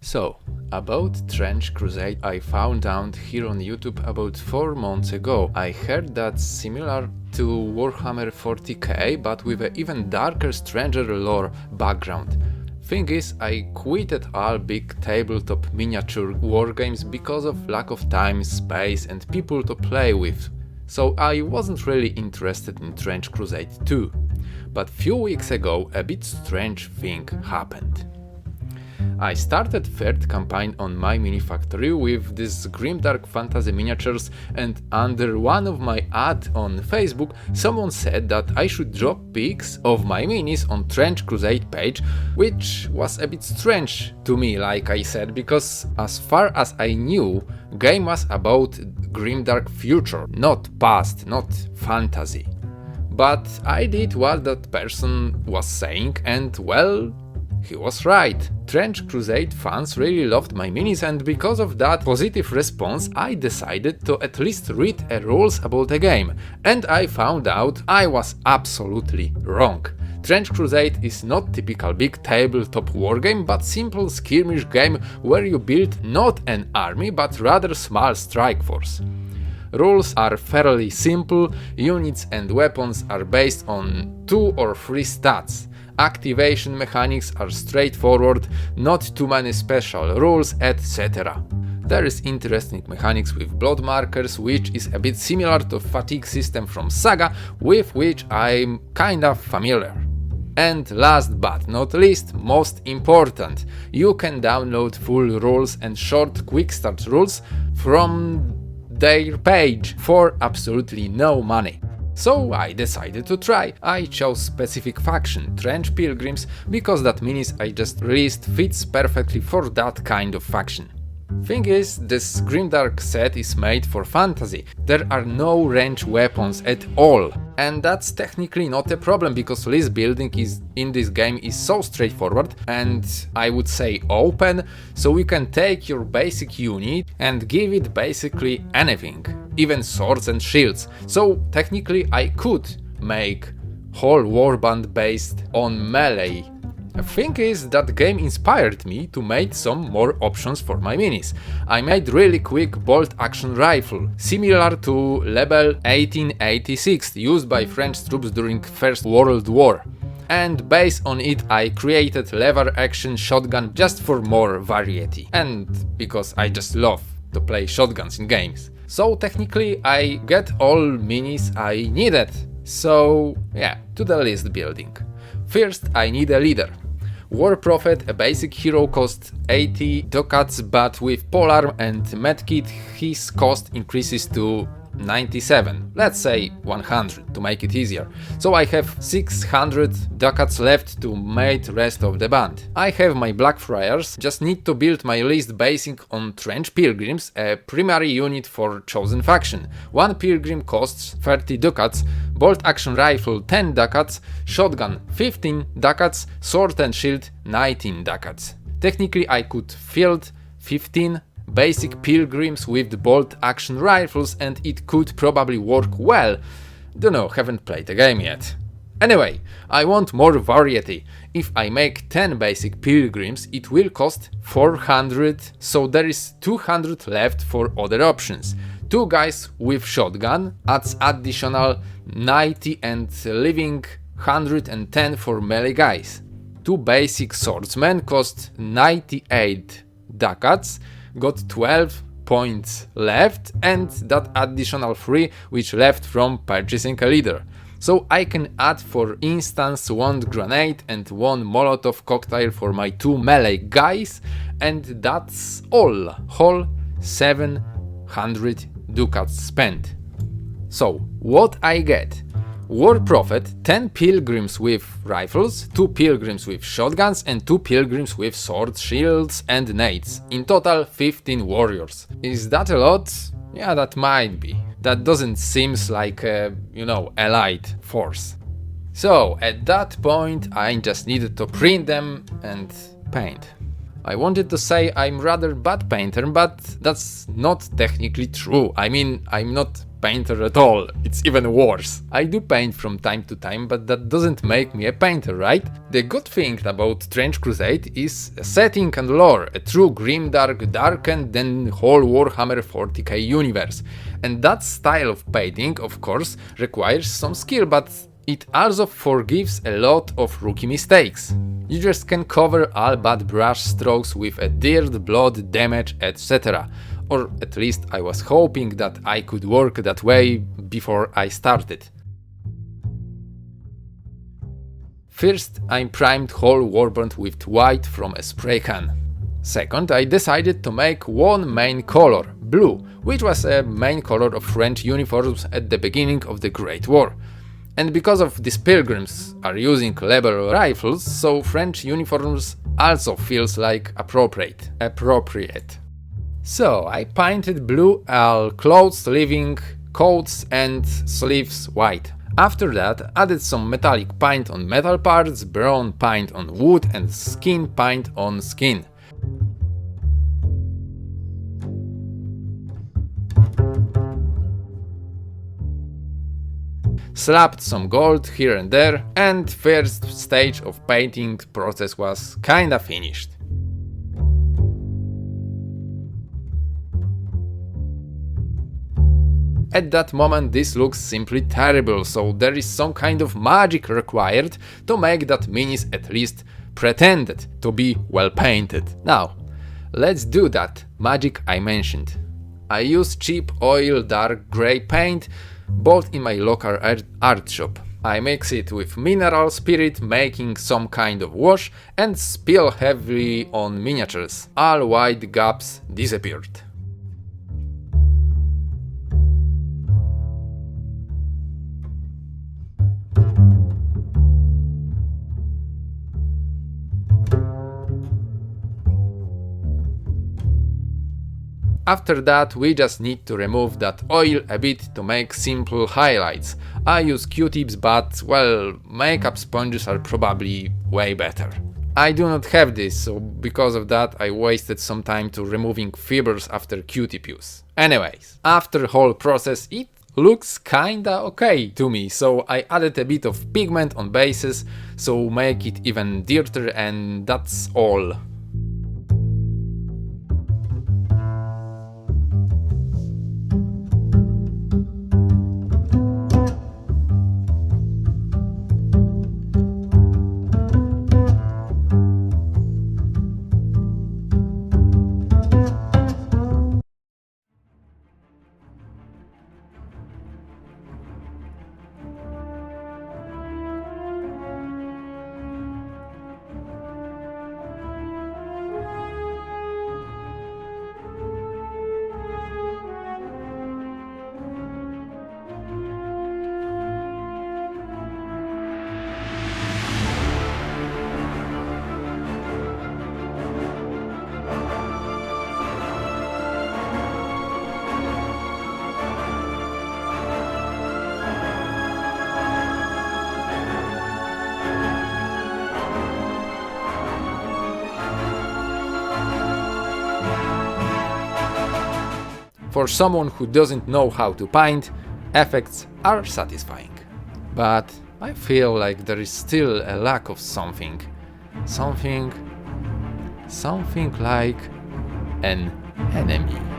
So, about Trench Crusade, I found out here on YouTube about 4 months ago. I heard that's similar to Warhammer 40k, but with an even darker, stranger lore background. Thing is, I quitted all big tabletop miniature wargames because of lack of time, space and people to play with. So I wasn't really interested in Trench Crusade 2. But few weeks ago a bit strange thing happened. I started third campaign on my mini factory with this grimdark fantasy miniatures, and under one of my ads on Facebook someone said that I should drop pics of my minis on Trench Crusade page, which was a bit strange to me, like I said, because as far as I knew, game was about grimdark future, not past, not fantasy. But I did what that person was saying, and well, he was right. Trench Crusade fans really loved my minis, and because of that positive response I decided to at least read rules about the game, and I found out I was absolutely wrong. Trench Crusade is not typical big tabletop wargame, but simple skirmish game where you build not an army but rather small strike force. Rules are fairly simple, units and weapons are based on 2 or 3 stats. Activation mechanics are straightforward, not too many special rules, etc. There is interesting mechanics with blood markers, which is a bit similar to fatigue system from Saga, with which I'm kinda familiar. And last but not least, most important, you can download full rules and short quick start rules from their page for absolutely no money. So I decided to try. I chose specific faction, Trench Pilgrims, because that minis I just released fits perfectly for that kind of faction. Thing is, this grimdark set is made for fantasy. There are no range weapons at all. And that's technically not a problem, because list building in this game is so straightforward and I would say open, so you can take your basic unit and give it basically anything, even swords and shields. So technically I could make whole warband based on melee. The thing is, that game inspired me to make some more options for my minis. I made really quick bolt action rifle, similar to Lebel 1886, used by French troops during First World War. And based on it I created lever action shotgun just for more variety, and because I just love to play shotguns in games. So technically I get all minis I needed. So yeah, to the list building. First I need a leader. War Prophet, a basic hero, costs 80 ducats, but with polearm and medkit his cost increases to 97, let's say 100 to make it easier. So I have 600 ducats left to make rest of the band. I have my Blackfriars, just need to build my list basing on Trench Pilgrims, a primary unit for chosen faction. One pilgrim costs 30 ducats, bolt action rifle 10 ducats, shotgun 15 ducats, sword and shield 19 ducats. Technically I could field 15 basic pilgrims with bolt action rifles and it could probably work well. Don't know, haven't played the game yet. Anyway, I want more variety. If I make 10 basic pilgrims it will cost 400, so there is 200 left for other options. 2 guys with shotgun adds additional 90 and leaving 110 for melee guys. 2 basic swordsmen cost 98 ducats, got 12 points left and that additional 3 which left from purchasing a leader. So I can add for instance 1 grenade and 1 Molotov cocktail for my 2 melee guys, and that's all. Whole 700 ducats spent. So what I get? War Prophet, 10 pilgrims with rifles, 2 pilgrims with shotguns and 2 pilgrims with swords, shields and nades. In total 15 warriors. Is that a lot? Yeah, that might be. That doesn't seem like a, elite force. So at that point I just needed to print them and paint. I wanted to say I'm rather bad painter, but that's not technically true. I mean, I'm not painter at all, it's even worse. I do paint from time to time, but that doesn't make me a painter, right? The good thing about Trench Crusade is a setting and lore, a true grimdark, darkened than whole Warhammer 40k universe. And that style of painting, of course, requires some skill, but it also forgives a lot of rookie mistakes. You just can cover all bad brush strokes with a dirt, blood, damage, etc. Or at least I was hoping that I could work that way before I started. First, I primed whole warband with white from a spray can. Second, I decided to make one main color, blue, which was a main color of French uniforms at the beginning of the Great War. And because of these pilgrims are using lever rifles, so French uniforms also feels like appropriate. So I painted blue all clothes, sleeving, coats and sleeves white. After that, added some metallic paint on metal parts, brown paint on wood and skin paint on skin. Slapped some gold here and there, and first stage of painting process was kinda finished. At that moment this looks simply terrible, so there is some kind of magic required to make that minis at least pretended to be well painted. Now, let's do that magic I mentioned. I use cheap oil dark grey paint bought in my local art shop. I mix it with mineral spirit, making some kind of wash, and spill heavily on miniatures. All white gaps disappeared. After that, we just need to remove that oil a bit to make simple highlights. I use Q-tips, but well, makeup sponges are probably way better. I do not have this, so because of that I wasted some time to removing fibers after Q-tip use. Anyways, after whole process it looks kinda okay to me, so I added a bit of pigment on bases, so make it even dirtier, and that's all. For someone who doesn't know how to paint, effects are satisfying. But I feel like there is still a lack of something. Something like an enemy.